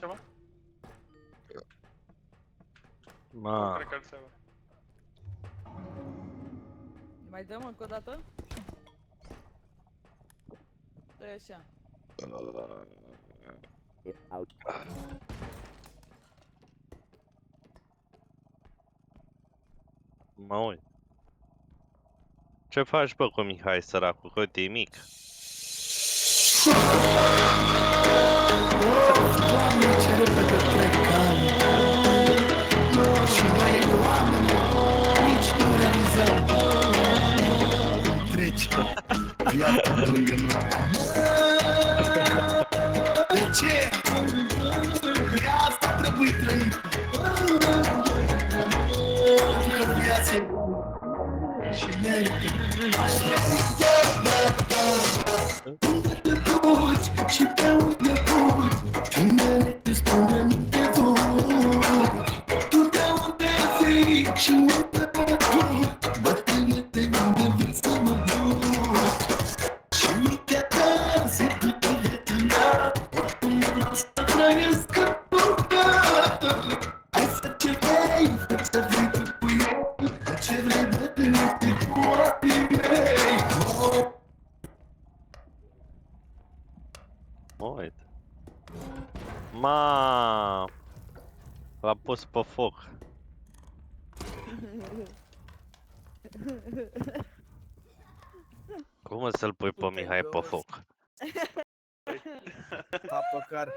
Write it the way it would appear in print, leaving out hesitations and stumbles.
ceva? Ma, Cred că îl seama. Mai dăm încă o dată? Dă-i așa. mă uit. Ce faci, bă, cu Mihai, săracul, că uite, e mic. Doamne, ce repede trec ani. Și noi oameni, nici nu realizăm. Treci viața de lângă noi. De ce? Viața trebuie trăită. Pentru că viața și merită. Unde te duci și pe unde duci? Cine te spune nu te duci? Tu de unde vii și unde te duci? Bătrâne-te unde vrei să mă duci? Și mintea ta se duce tânăr, oricum vreau să trăiesc în purtat. Hai să ce vrei, fă ce vrei tu cu el, fă ce vrei, bătrâne-te cu ochii mei. Mă uit. Ma, l-a pus pe foc. Cum să-l pui pe Mihai pe foc? Apă car.